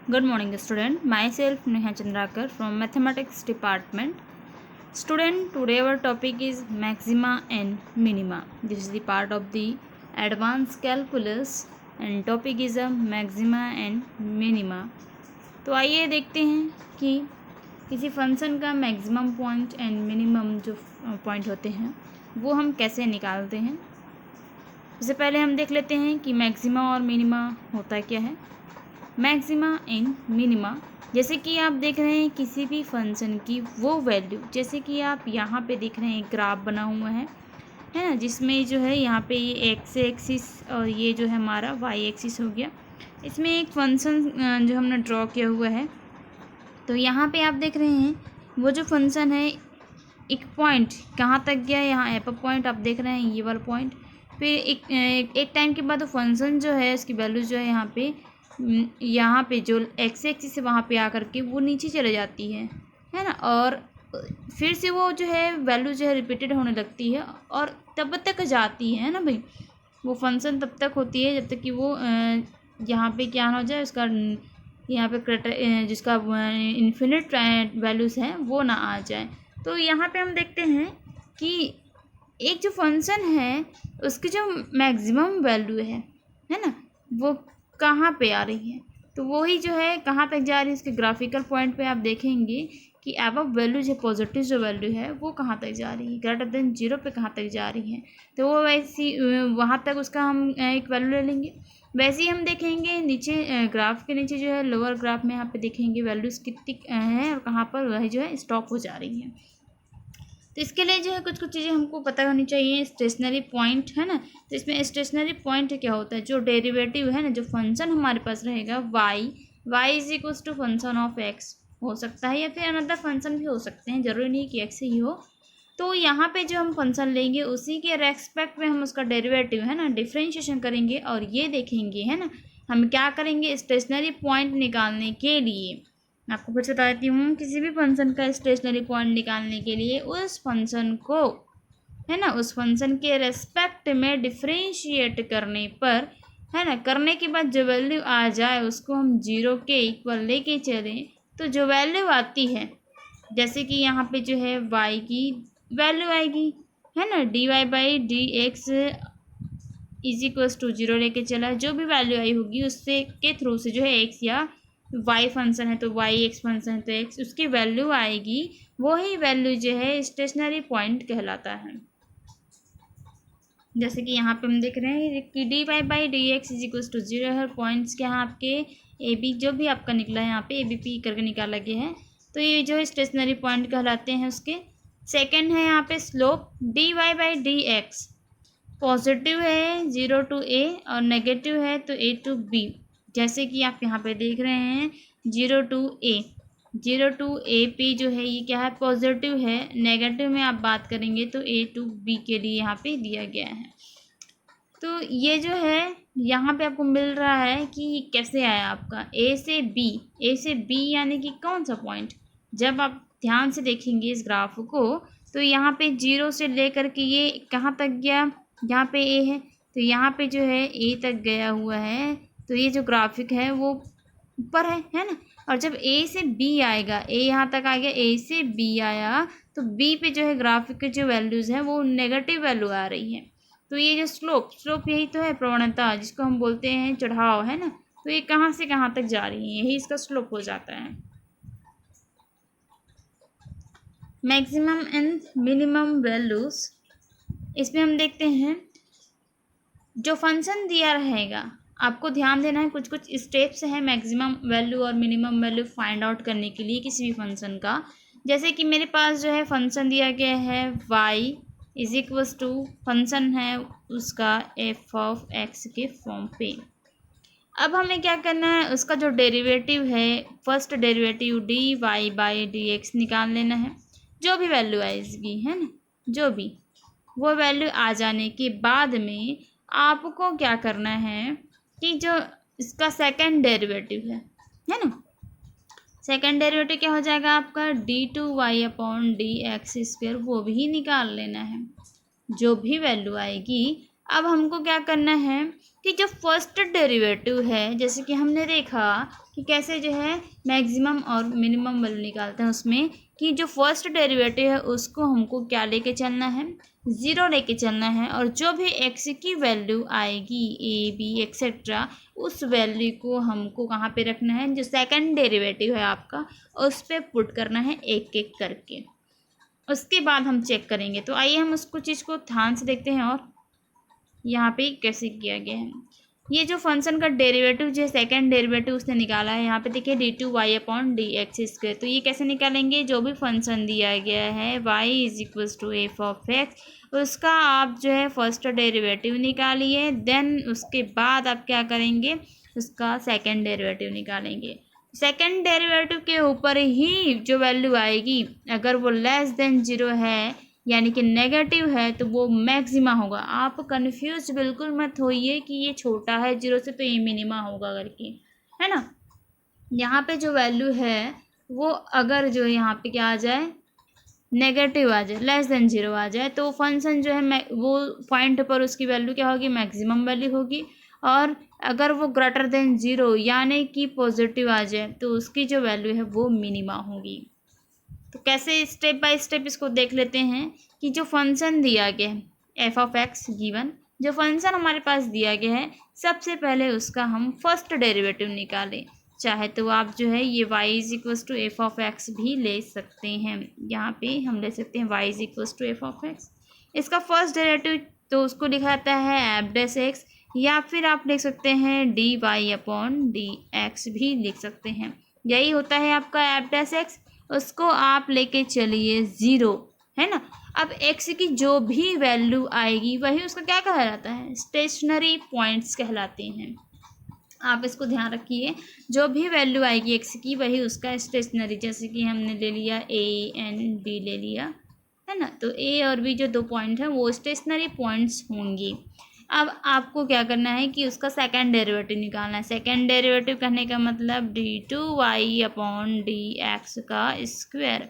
Good morning, student. Myself Neha Chandrakar from Mathematics Department. Student, today our topic is maxima and minima. This is the part of the advanced calculus and topic is a maxima and minima. तो आइए देखते हैं कि किसी function का maximum point and minimum जो point होते हैं वो हम कैसे निकालते हैं। इससे पहले हम देख लेते हैं कि मैक्सिमा और मिनिमा होता क्या है। मैक्सिमा एंड मिनिमा, जैसे कि आप देख रहे हैं किसी भी फंक्शन की वो वैल्यू, जैसे कि आप यहाँ पे देख रहे हैं ग्राफ बना हुआ है ना, जिसमें जो है यहाँ पे ये एक्स एक्सिस और ये जो है हमारा वाई एक्सिस हो गया। इसमें एक फंक्शन जो हमने ड्रॉ किया हुआ है, तो यहाँ पे आप देख रहे हैं वो जो फंक्शन है एक पॉइंट कहाँ तक गया, यहाँ एप पॉइंट आप देख रहे हैं ये वाला पॉइंट, फिर एक टाइम के बाद वो फंक्शन जो है उसकी वैल्यू जो है यहाँ पे जो एक्स एक्सिस से वहाँ पे आकर के वो नीचे चले जाती है ना, और फिर से वो जो है वैल्यू जो है रिपीटेड होने लगती है और तब तक जाती है ना भाई। वो फंक्शन तब तक होती है जब तक कि वो यहाँ पे क्या हो जाए, उसका यहाँ पे जिसका इन्फिनिट वैल्यूज़ हैं वो ना आ जाए। तो यहाँ पे हम देखते हैं कि एक जो फंक्शन है उसकी जो मैक्सिमम वैल्यू है ना, वो कहाँ पे आ रही है, तो वही जो है कहाँ तक जा रही है। इसके ग्राफिकल पॉइंट पे आप देखेंगे कि अबव वैल्यू जो पॉजिटिव जो वैल्यू है वो कहाँ तक जा रही है, ग्रेटर देन 0 पे कहाँ तक जा रही है, तो वो वैसी वहाँ तक उसका हम एक वैल्यू ले लेंगे। वैसे ही हम देखेंगे नीचे ग्राफ के नीचे जो है लोअर ग्राफ में यहाँ पे देखेंगे वैल्यूज़ कितनी हैं और कहाँ पर वही जो है स्टॉप हो जा रही है। तो इसके लिए जो है कुछ कुछ चीज़ें हमको पता होनी चाहिए। स्टेशनरी पॉइंट है ना, तो इसमें स्टेशनरी पॉइंट क्या होता है, जो डेरिवेटिव है ना, जो फंक्शन हमारे पास रहेगा y is equals to function of x हो सकता है या फिर अनदर फंक्शन भी हो सकते हैं, जरूरी नहीं कि एक्स ही हो। तो यहाँ पे जो हम फंक्शन लेंगे उसी के रेस्पेक्ट में हम उसका डेरिवेटिव है ना डिफ्रेंशिएशन करेंगे और ये देखेंगे है ना हम क्या करेंगे स्टेशनरी पॉइंट निकालने के लिए। आपको फिर से बता देती हूँ, किसी भी फंक्शन का स्टेशनरी पॉइंट निकालने के लिए उस फंक्शन को है ना उस फंक्शन के रेस्पेक्ट में डिफ्रेंशिएट करने पर है ना, करने के बाद जो वैल्यू आ जाए उसको हम 0 के इक्वल लेके चलें, तो जो वैल्यू आती है जैसे कि यहाँ पे जो है y की वैल्यू आएगी है ना, dy/dx इज इक्वल्स टू 0 लेके चला, जो भी वैल्यू आई होगी उससे के थ्रू से जो है x या y फंक्शन है तो y, x फंक्शन है तो x, उसकी वैल्यू आएगी, वही वैल्यू जो है स्टेशनरी पॉइंट कहलाता है। जैसे कि यहाँ पे हम देख रहे हैं कि dy/dx इज इक्वल्स टू 0 है। पॉइंट्स क्या हैं आपके ए बी, जो भी आपका निकला है यहाँ पे ABP करके निकाला गया है, तो ये जो है स्टेशनरी पॉइंट कहलाते हैं उसके। सेकेंड है यहाँ पे स्लोप dy/dx, पॉजिटिव है 0 to a और नेगेटिव है तो a to b। जैसे कि आप यहाँ पे देख रहे हैं 0 to a पे जो है ये क्या है पॉजिटिव है, नेगेटिव में आप बात करेंगे तो a to b के लिए यहाँ पे दिया गया है। तो ये जो है यहाँ पे आपको मिल रहा है कि कैसे आया आपका a से b यानी कि कौन सा पॉइंट। जब आप ध्यान से देखेंगे इस ग्राफ को तो यहाँ पे 0 से लेकर के ये कहाँ तक गया, यहाँ पे a है तो यहाँ पे जो है a तक गया हुआ है, तो ये जो ग्राफिक है वो ऊपर है ना। और जब a से b आएगा, a यहाँ तक आ गया, a से b आया तो b पे जो है ग्राफिक के जो वैल्यूज़ हैं वो नेगेटिव वैल्यू आ रही है। तो ये जो स्लोप यही तो है प्रवणता, जिसको हम बोलते हैं चढ़ाव है ना, तो ये कहाँ से कहाँ तक जा रही है, यही इसका स्लोप हो जाता है। मैक्सिमम एंड मिनिमम वैल्यूज़, इसमें हम देखते हैं जो फंक्शन दिया रहेगा आपको ध्यान देना है, कुछ कुछ स्टेप्स हैं मैक्सिमम वैल्यू और मिनिमम वैल्यू फाइंड आउट करने के लिए किसी भी फंक्शन का। जैसे कि मेरे पास जो है फंक्शन दिया गया है y is equals to function है उसका f ऑफ x के फॉर्म पे। अब हमें क्या करना है, उसका जो डेरिवेटिव है फर्स्ट डेरिवेटिव dy/dx निकाल लेना है, जो भी वैल्यू आएगी है ना, जो भी वो वैल्यू आ जाने के बाद में आपको क्या करना है कि जो इसका सेकंड डेरिवेटिव है ना, सेकंड डेरिवेटिव क्या हो जाएगा आपका d2y/dx², वो भी निकाल लेना है। जो भी वैल्यू आएगी अब हमको क्या करना है कि जो फर्स्ट डेरिवेटिव है, जैसे कि हमने देखा कि कैसे जो है मैक्सिमम और मिनिमम वैल्यू निकालते हैं, उसमें कि जो फर्स्ट डेरिवेटिव है उसको हमको क्या लेके चलना है, ज़ीरो लेके चलना है, और जो भी एक्स की वैल्यू आएगी ए बी एक्सेट्रा, उस वैल्यू को हमको कहाँ पे रखना है, जो सेकंड डेरिवेटिव है आपका उस पर पुट करना है एक एक करके। उसके बाद हम चेक करेंगे। तो आइए हम उसको चीज़ को ध्यान से देखते हैं और यहाँ पे कैसे किया गया है। ये जो फंक्शन का डेरिवेटिव जो सेकंड डेरिवेटिव उसने निकाला है, यहाँ पे देखिए d2y/dx²। तो ये कैसे निकालेंगे, जो भी फंक्शन दिया गया है y=f(x), उसका आप जो है फर्स्ट डेरिवेटिव निकालिए, देन उसके बाद आप क्या करेंगे, उसका सेकंड डेरिवेटिव निकालेंगे। सेकंड डेरिवेटिव के ऊपर ही जो वैल्यू आएगी, अगर वो लेस देन ज़ीरो है यानी कि नेगेटिव है तो वो मैक्सिमा होगा। आप कंफ्यूज बिल्कुल मत होइए कि ये छोटा है जीरो से तो ये मिनिमा होगा करके, है ना। यहाँ पे जो वैल्यू है वो अगर जो यहाँ पे क्या आ जाए, नेगेटिव आ जाए, लेस देन ज़ीरो आ जाए, तो फंक्शन जो है वो पॉइंट पर उसकी वैल्यू क्या होगी, मैक्सिमम वैल्यू होगी। और अगर वो ग्रेटर देन ज़ीरो यानी कि पॉजिटिव आ जाए तो उसकी जो वैल्यू है वो मिनिमा होगी। तो कैसे स्टेप बाय स्टेप इसको देख लेते हैं कि जो फंक्शन दिया गया है f(x) गिवन, जो फंक्शन हमारे पास दिया गया है, सबसे पहले उसका हम फर्स्ट डेरिवेटिव निकालें। चाहे तो आप जो है ये y=f(x) भी ले सकते हैं, यहाँ पे हम ले सकते हैं y=f(x). इसका फर्स्ट डेरिवेटिव तो उसको लिखा जाता है f'(x), या फिर आप लिख सकते हैं dy/dx भी लिख सकते हैं। यही होता है आपका f'(x), उसको आप लेके चलिए ज़ीरो, है ना। अब x की जो भी वैल्यू आएगी वही उसका क्या कहलाता है, स्टेशनरी पॉइंट्स कहलाते हैं। आप इसको ध्यान रखिए, जो भी वैल्यू आएगी x की वही उसका स्टेशनरी, जैसे कि हमने ले लिया a n b ले लिया, है ना। तो a और b जो दो पॉइंट हैं वो स्टेशनरी पॉइंट्स होंगी। अब आपको क्या करना है कि उसका सेकंड डेरिवेटिव निकालना है। सेकंड डेरिवेटिव कहने का मतलब d2y/dx²।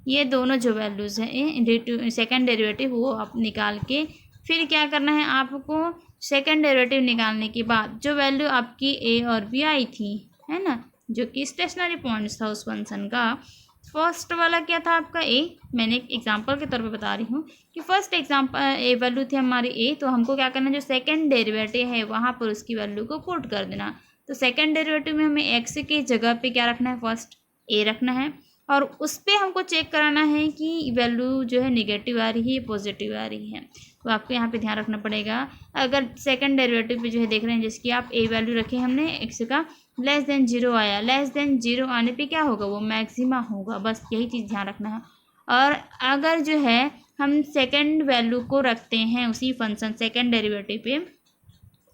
ये दोनों जो वैल्यूज़ हैं d2 सेकंड डेरिवेटिव वो आप निकाल के फिर क्या करना है आपको, सेकंड डेरिवेटिव निकालने के बाद जो वैल्यू आपकी a और b आई थी, है ना, जो कि स्टेशनरी पॉइंट्स था उस फंक्शन का। फर्स्ट वाला क्या था आपका a, मैंने एक एग्जांपल के तौर पे बता रही हूँ कि फर्स्ट एग्जांपल ए वैल्यू थी हमारी a, तो हमको क्या करना है, जो सेकंड डेरिवेटिव है वहाँ पर उसकी वैल्यू को पुट कर देना। तो सेकंड डेरिवेटिव में हमें x की जगह पे क्या रखना है, फर्स्ट a रखना है, और उस पर हमको चेक कराना है कि वैल्यू जो है नेगेटिव आ रही है पॉजिटिव आ रही है। तो आपको यहाँ पे ध्यान रखना पड़ेगा, अगर सेकंड डेरिवेटिव पे जो है देख रहे हैं जिसकी आप a वैल्यू रखे हमने x का, लेस देन ज़ीरो आया, लेस देन ज़ीरो आने पे क्या होगा, वो मैक्सिमा होगा, बस यही चीज़ ध्यान रखना है। और अगर जो है हम सेकंड वैल्यू को रखते हैं उसी फंक्शन सेकंड डेरिवेटिव पे,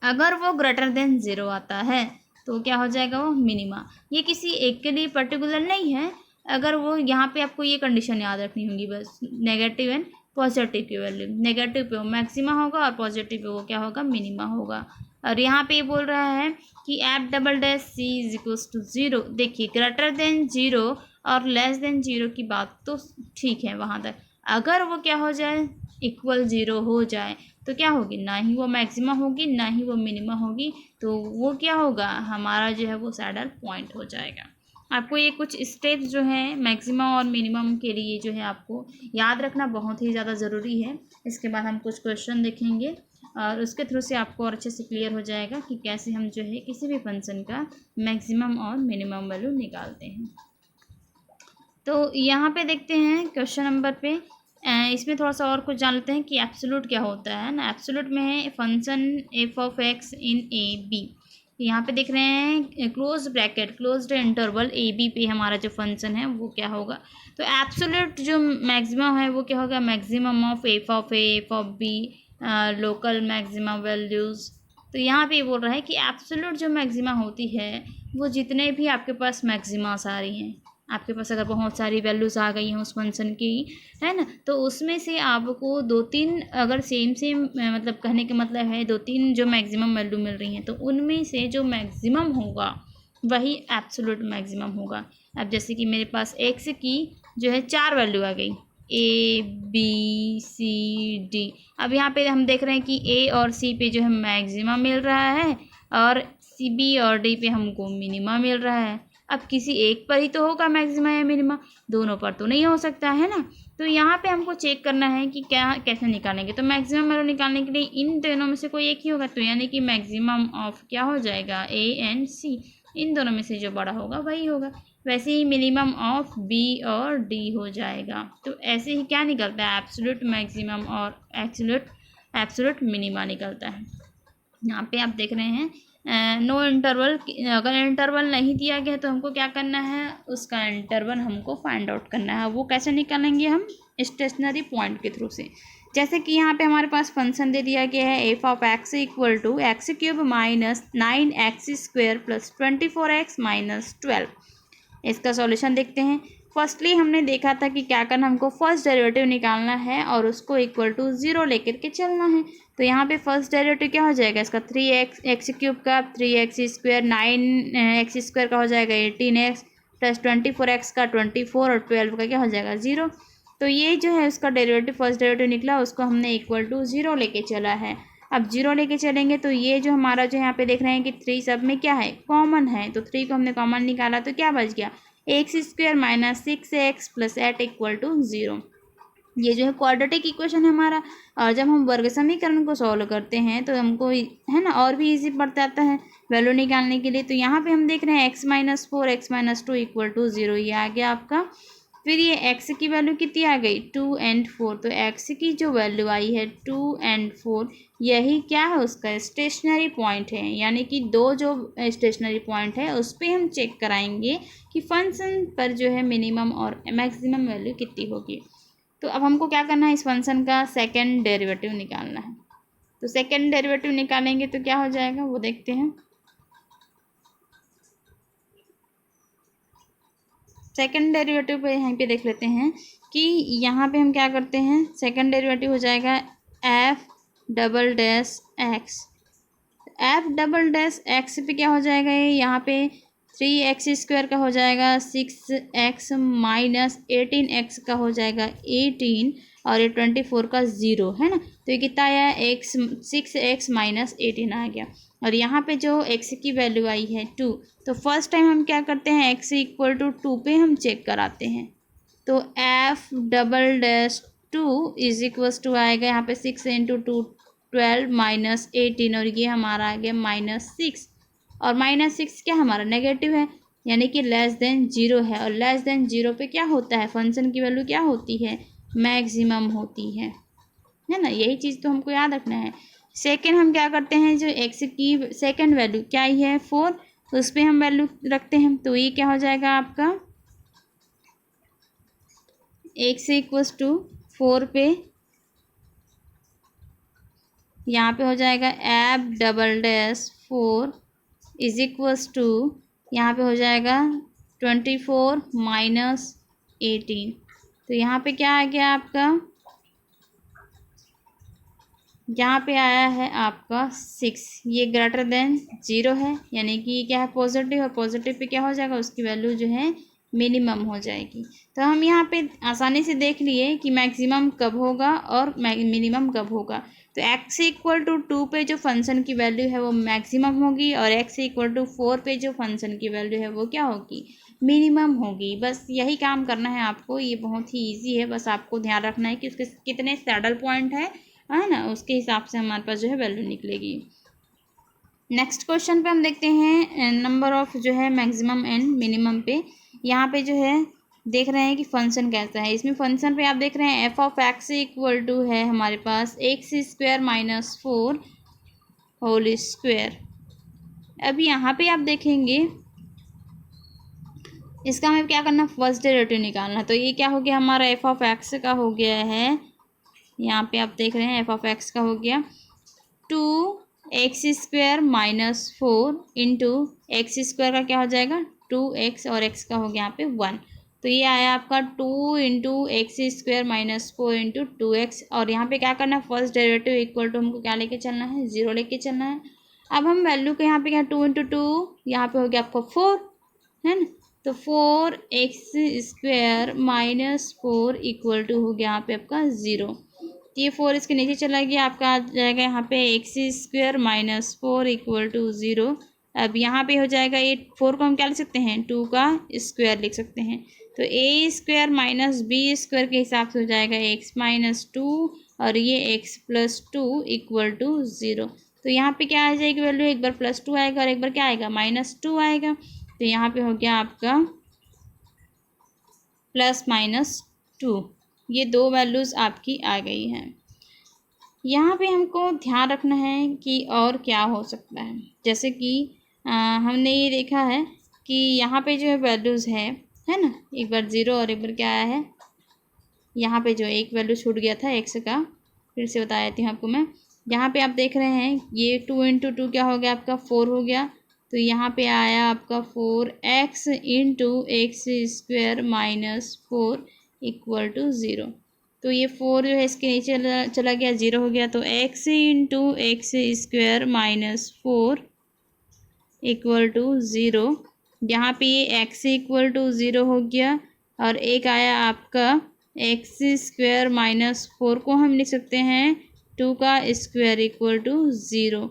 अगर वो ग्रेटर देन ज़ीरो आता है तो क्या हो जाएगा, वो मिनिमा। ये किसी एक के लिए पर्टिकुलर नहीं है, अगर वो यहाँ पे आपको ये कंडीशन याद रखनी होगी बस, नेगेटिव एंड पॉजिटिव की वैल्यू, नेगेटिव पे वो मैक्सिमा होगा और पॉजिटिव पे वो क्या होगा, मिनिमा होगा। और यहाँ पे ये बोल रहा है कि f"c=0। देखिए ग्रेटर देन ज़ीरो और लेस देन ज़ीरो की बात तो ठीक है वहाँ तक, अगर वो क्या हो जाए, इक्वल ज़ीरो हो जाए तो क्या होगी, ना ही वो मैक्सिमा होगी ना ही वो मिनिमा होगी, तो वो क्या होगा, हमारा जो है वो सैडल पॉइंट हो जाएगा। आपको ये कुछ स्टेप्स जो हैं मैक्सिमम और मिनिमम के लिए जो है आपको याद रखना बहुत ही ज़्यादा ज़रूरी है। इसके बाद हम कुछ क्वेश्चन देखेंगे और उसके थ्रू से आपको और अच्छे से क्लियर हो जाएगा कि कैसे हम जो है किसी भी फंक्शन का मैक्सिमम और मिनिमम वैल्यू निकालते हैं। तो यहाँ पे देखते हैं क्वेश्चन नंबर पे, इसमें थोड़ा सा और कुछ जान लेते हैं कि एब्सोल्यूट क्या होता है ना। एब्सोल्यूट में है function f(x) in a b। यहाँ पे देख रहे हैं close bracket closed interval a b पे हमारा जो फंक्शन है वो क्या होगा। तो एब्सोल्यूट जो मैक्सिमम है वो क्या होगा, maximum of f(a) f(b) local maximum values. तो यहाँ पे बोल रहा है कि एब्सोल्यूट जो मैक्सिमा होती है वो जितने भी आपके पास मैक्सिमास आ रही हैं, आपके पास अगर बहुत सारी वैल्यूज़ आ गई हैं उस फंक्शन की, है ना, तो उसमें से आपको दो तीन, अगर सेम मतलब कहने का मतलब है दो तीन जो मैक्सिमम वैल्यू मिल रही हैं तो उनमें से जो मैक्सिमम होगा वही एब्सोल्यूट मैक्सिमम होगा। अब जैसे कि मेरे पास x की जो है 4 वैल्यू आ गई, ए बी सी डी। अब यहाँ पे हम देख रहे हैं कि ए और सी पे जो है मैक्सिमा मिल रहा है और सी बी और डी पे हमको मिनिमा मिल रहा है। अब किसी एक पर ही तो होगा मैक्सिमा या मिनिमा, दोनों पर तो नहीं हो सकता है ना। तो यहाँ पे हमको चेक करना है कि क्या कैसे निकालेंगे। तो मैक्सिमम वैल्यू निकालने के लिए इन दोनों में से कोई एक ही होगा, तो यानी कि मैक्सिमम ऑफ क्या हो जाएगा, ए एंड सी। इन दोनों में से जो बड़ा होगा वही होगा। वैसे ही मिनिमम ऑफ बी और डी हो जाएगा। तो ऐसे ही क्या निकलता है, एब्सोल्यूट मैक्सिमम और एब्सोल्यूट मिनिमा निकलता है। यहाँ पे आप देख रहे हैं नो इंटरवल। अगर इंटरवल नहीं दिया गया तो हमको क्या करना है, उसका इंटरवल हमको फाइंड आउट करना है। वो कैसे निकालेंगे, हम स्टेशनरी पॉइंट के थ्रू से। जैसे कि यहाँ पे हमारे पास फंक्शन दे दिया गया है f of x equal to x cube minus 9x² plus 24x minus 12। इसका सॉल्यूशन देखते हैं। फर्स्टली हमने देखा था कि क्या करना, हमको फर्स्ट डेरिवेटिव निकालना है और उसको इक्वल टू 0 लेकर के चलना है। तो यहाँ पे फर्स्ट डेरिवेटिव क्या हो जाएगा इसका, 3x³ का 3x², 9x² का हो जाएगा 18x प्लस 24x का 24 और 12 का क्या हो जाएगा 0। तो ये जो है उसका डेरिवेटिव फर्स्ट डेरिवेटिव निकला, उसको हमने इक्वल टू 0 लेके चला है। अब 0 लेके चलेंगे तो ये जो हमारा जो यहाँ पे देख रहे हैं कि 3 सब में क्या है, कॉमन है। तो 3 को हमने कॉमन निकाला तो क्या बच गया, x² minus 6x plus 8 equal to 0। ये जो है क्वाड्रेटिक इक्वेशन है हमारा। और जब हम वर्ग समीकरण को सॉल्व करते हैं तो हमको है ना और भी इजी पड़ जाता है वैल्यू निकालने के लिए। तो यहाँ पे हम देख रहे हैं x-4 x-2 इक्वल टू 0, ये आ गया आपका। फिर ये x की वैल्यू कितनी आ गई, 2 और 4। तो x की जो वैल्यू आई है 2 और 4, यही क्या है उसका स्टेशनरी पॉइंट है। यानी कि दो जो स्टेशनरी पॉइंट है उस पर हम चेक कराएंगे कि फंक्शन पर जो है मिनिमम और मैक्सिमम वैल्यू कितनी होगी। तो अब हमको क्या करना है, इस फंक्शन का सेकंड डेरिवेटिव निकालना है। तो सेकंड डेरिवेटिव निकालेंगे तो क्या हो जाएगा वो देखते हैं। सेकंड डेरिवेटिव पे यहाँ पे देख लेते हैं कि यहाँ पे हम क्या करते हैं, सेकंड डेरिवेटिव हो जाएगा f double dash x. F double dash x पे क्या हो जाएगा, ये यहाँ पे 3x² का हो जाएगा 6x माइनस 18x का हो जाएगा 18 और ये 24 का 0 है ना। तो ये कितना आया, 6x माइनस 18 आ गया। और यहाँ पे जो x की वैल्यू आई है 2, तो फर्स्ट टाइम हम क्या करते हैं, x इक्वल टू 2 पे हम चेक कराते हैं। तो f double dash 2 is equals to आएगा यहाँ पे 6 इंटू 2 12 माइनस 18 और ये हमारा आ गया -6। और -6 क्या हमारा नेगेटिव है, यानी कि लेस देन 0 है। और लेस देन 0 पे क्या होता है, फंक्शन की वैल्यू क्या होती है, मैक्सिमम होती है ना। यही चीज़ तो हमको याद रखना है। सेकंड हम क्या करते हैं, जो x की सेकंड वैल्यू क्या ही है 4, उस पर हम वैल्यू रखते हैं। तो ये क्या हो जाएगा आपका, x इक्वल्स टू 4 पे यहाँ पे हो जाएगा f double dash 4 is equals to यहाँ पे हो जाएगा 24 माइनस 18। तो यहाँ पे क्या आ गया आपका, यहाँ पे आया है आपका 6, ये ग्रेटर देन 0 है, यानी कि ये क्या है पॉजिटिव, और पॉजिटिव पे क्या हो जाएगा, उसकी वैल्यू जो है मिनिमम हो जाएगी। तो हम यहाँ पे आसानी से देख लिए कि मैक्सिमम कब होगा और मिनिमम कब होगा। तो x इक्वल टू 2 पे जो फंक्शन की वैल्यू है वो मैक्सिमम होगी और x इक्वल टू 4 पे जो फंक्शन की वैल्यू है वो क्या होगी, मिनिमम होगी। बस यही काम करना है आपको, ये बहुत ही इजी है। बस आपको ध्यान रखना है कि उसके कितने सैडल पॉइंट है ना, उसके हिसाब से हमारे पास जो है वैल्यू निकलेगी। नेक्स्ट क्वेश्चन पे हम देखते हैं नंबर ऑफ जो है मैक्सिमम एंड मिनिमम पे। यहाँ पे जो है देख रहे हैं कि फंक्शन कैसा है। इसमें फंक्शन पे आप देख रहे हैं f of x equal to है हमारे पास x² माइनस 4 होल स्क्वायर। अब यहाँ पे आप देखेंगे इसका हमें क्या करना, फर्स्ट डेरिवेटिव निकालना। तो ये क्या हो गया हमारा, एफ ऑफ एक्स का हो गया है, यहाँ पे आप देख रहे हैं एफ ऑफ एक्स का हो गया 2x² माइनस 4 इंटू x² का क्या हो जाएगा 2x और x का हो गया यहाँ पे 1। तो ये आया आपका 2 into x² minus 4 into 2x। और यहाँ पे क्या करना है, फर्स्ट डेरिवेटिव इक्वल टू हमको क्या लेके चलना है, 0 लेके चलना है। अब हम वैल्यू को यहाँ पे क्या 2 इंटू 2 यहाँ पे हो गया आपका 4 है ना, तो 4x² माइनस 4 इक्वल टू हो गया यहाँ पे आपका 0। तो ये 4 इसके नीचे चला गया, आपका आ जाएगा यहाँ पे x² माइनस 4 इक्वल टू 0। अब यहाँ पे हो जाएगा ये 4 को हम क्या लिख सकते हैं, 2 का स्क्वायर लिख सकते हैं। तो a² माइनस b² के हिसाब से हो जाएगा x माइनस 2 और ये x प्लस 2 इक्वल टू 0। तो यहाँ पे क्या आ जाएगी वैल्यू, एक बार प्लस 2 आएगा और एक बार क्या आएगा, माइनस 2 आएगा। तो यहाँ पे हो गया आपका प्लस माइनस 2, ये दो वैल्यूज़ आपकी आ गई हैं। यहाँ पे हमको ध्यान रखना है कि और क्या हो सकता है, जैसे कि हमने ये देखा है कि यहाँ पे जो वैल्यूज़ है ना, एक बार 0 और एक बार क्या आया है, यहाँ पे जो एक वैल्यू छूट गया था एक्स का, फिर से बता देती हूँ आपको मैं। यहाँ पे आप देख रहे हैं ये 2 इंटू 2 क्या हो गया आपका 4 हो गया। तो यहाँ पे आया आपका 4x into x² minus 4 equal to 0। तो ये 4 जो है इसके नीचे चला गया, 0 हो गया। तो x into x² minus 4 equal to 0। यहाँ पे ये x इक्वल टू 0 हो गया और एक आया आपका x² माइनस 4 को हम लिख सकते हैं 2 का स्क्वायर इक्वल टू 0।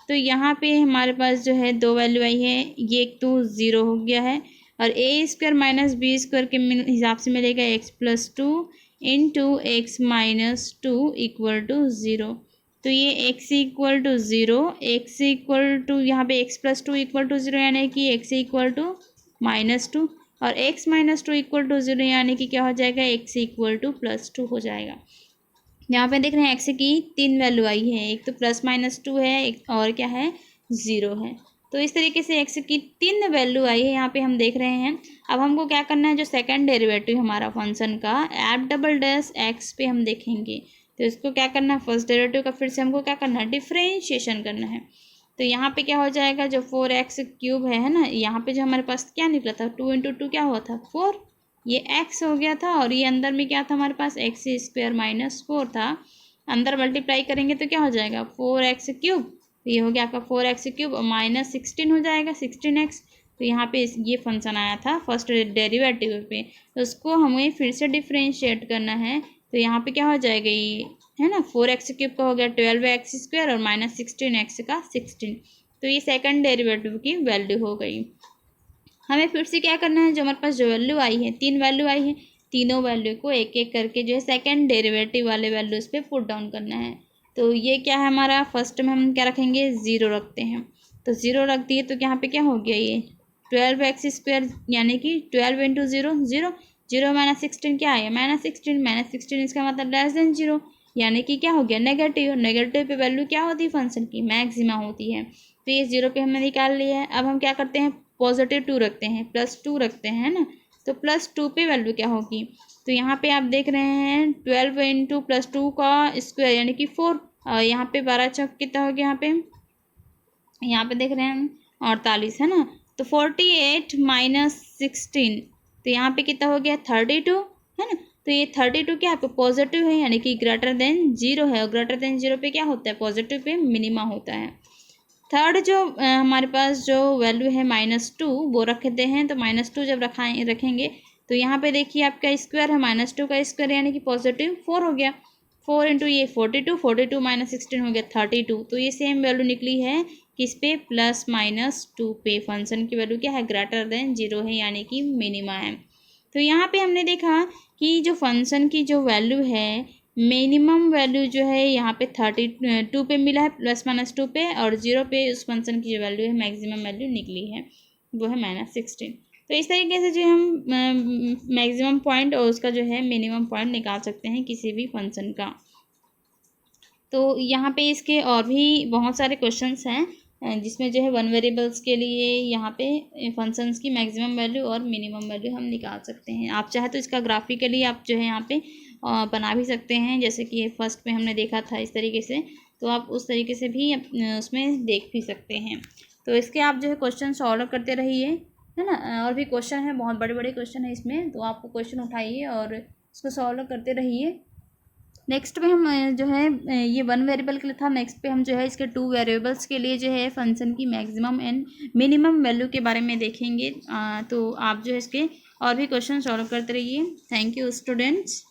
तो यहाँ पे हमारे पास जो है दो वैल्यू आई है, ये एक तो 0 हो गया है और a² माइनस b² के हिसाब से मिलेगा x plus 2 into x minus 2 equal to 0। तो ये x equal to 0, x equal to यहाँ पे x प्लस 2 इक्वल टू 0 यानी कि x इक्वल टू माइनस 2 और x माइनस 2 इक्वल टू 0 यानी कि क्या हो जाएगा, x इक्वल टू प्लस 2 हो जाएगा। यहाँ पे देख रहे हैं x की 3 वैल्यू आई है, एक तो प्लस माइनस 2 है, एक और क्या है 0 है। तो इस तरीके से x की 3 वैल्यू आई है, यहाँ पे हम देख रहे हैं। अब हमको क्या करना है, जो सेकंड डेरिवेटिव हमारा फंक्शन का f डबल डैश x पे हम देखेंगे। तो इसको क्या करना है, फर्स्ट डेरिवेटिव का फिर से हमको क्या करना है, डिफ्रेंशिएशन करना है। तो यहाँ पे क्या हो जाएगा, जो 4x³ है ना, यहाँ पे जो हमारे पास क्या निकला था 2 इंटू 2 क्या हुआ था 4, ये x हो गया था और ये अंदर में क्या था हमारे पास x² माइनस 4 था। अंदर मल्टीप्लाई करेंगे तो क्या हो जाएगा 4x³, तो ये हो गया आपका 4x³ और माइनस 16 हो जाएगा 16x। तो यहाँ पे ये फंक्शन आया था फर्स्ट डेरिवेटिव पे, तो उसको हमें फिर से डिफ्रेंशिएट करना है। तो यहाँ पे क्या हो जाएगा, ये है ना 4x³ का हो गया 12x² और माइनस 16x का 16। तो ये सेकंड डेरिवेटिव की वैल्यू हो गई। हमें फिर से क्या करना है, जो हमारे पास जो वैल्यू आई है 3 वैल्यू आई है, तीनों वैल्यू को एक एक करके जो है सेकंड डेरिवेटिव वाले वैल्यूज़ पे पुट डाउन करना है। तो ये क्या है हमारा, फर्स्ट में हम क्या रखेंगे 0 रखते हैं। तो 0 रख दिए तो यहाँ पे क्या हो गया, ये 12x² यानी कि 12 इंटू 0 0, 0 माइनस 16 क्या आया माइनस 16, माइनस 16 इसका मतलब लेस देन 0 यानी कि क्या हो गया नेगेटिव। नेगेटिव पे वैल्यू क्या होती है फंक्शन की, मैक्सिमा होती है। तो ये 0 पे हमने निकाल लिया है। अब हम क्या करते हैं, पॉजिटिव 2 रखते हैं, प्लस 2 रखते हैं ना, तो प्लस 2 पे वैल्यू क्या होगी। तो यहाँ पे आप देख रहे हैं 12 इंटू प्लस 2 का स्क्वायर यानी कि 4, और यहाँ पे 12 चौक कितना हो गया, यहाँ पे देख रहे हैं 48 है ना। तो 48 माइनस 16, तो यहाँ पे कितना हो गया 32 है ना। तो ये 32 क्या है पॉजिटिव है यानी कि ग्रेटर देन 0 है, और ग्रेटर देन 0 पे क्या होता है, पॉजिटिव पे मिनिमा होता है। थर्ड जो हमारे पास जो वैल्यू है -2 वो रखते हैं। तो -2 जब रखेंगे तो यहाँ पे देखिए आपका स्क्वायर है, -2 का स्क्वायर यानी कि पॉजिटिव 4 हो गया। 4 इंटू ये 42, 42 माइनस 16 हो गया 32। तो ये सेम वैल्यू निकली है किस पे, +-2 पे। फंक्शन की वैल्यू क्या है, ग्रेटर देन 0 है यानी कि मिनिमा है। तो यहाँ पे हमने देखा कि जो फंक्शन की जो वैल्यू है मिनिमम वैल्यू जो है यहाँ पे 32 पे मिला है, +-2 पे, और 0 पे उस फंक्शन की जो वैल्यू है मैक्सिमम वैल्यू निकली है वो है -16। तो इस तरीके से जो हम मैक्सिमम पॉइंट और उसका जो है मिनिमम पॉइंट निकाल सकते हैं किसी भी फंक्शन का। तो यहाँ पे इसके और भी बहुत सारे क्वेश्चंस हैं जिसमें जो है वन वेरिएबल्स के लिए यहाँ पे फंक्शंस की मैक्सिमम वैल्यू और मिनिमम वैल्यू हम निकाल सकते हैं। आप चाहे तो इसका ग्राफिकली आप जो है यहाँ पे बना भी सकते हैं, जैसे कि फर्स्ट में हमने देखा था इस तरीके से, तो आप उस तरीके से भी उसमें देख भी सकते हैं। तो इसके आप जो है क्वेश्चन सॉल्व करते रहिए, है ना। और भी क्वेश्चन है, बहुत बड़े बड़े क्वेश्चन है इसमें, तो आप क्वेश्चन उठाइए और उसको सॉल्व करते रहिए। नेक्स्ट पे हम जो है ये 1 वेरिएबल के लिए था। नेक्स्ट पे हम जो है इसके 2 वेरिएबल्स के लिए जो है फंक्शन की मैक्सिमम एंड मिनिमम वैल्यू के बारे में देखेंगे। तो आप जो है इसके और भी क्वेश्चन सॉल्व करते रहिए। Thank you students.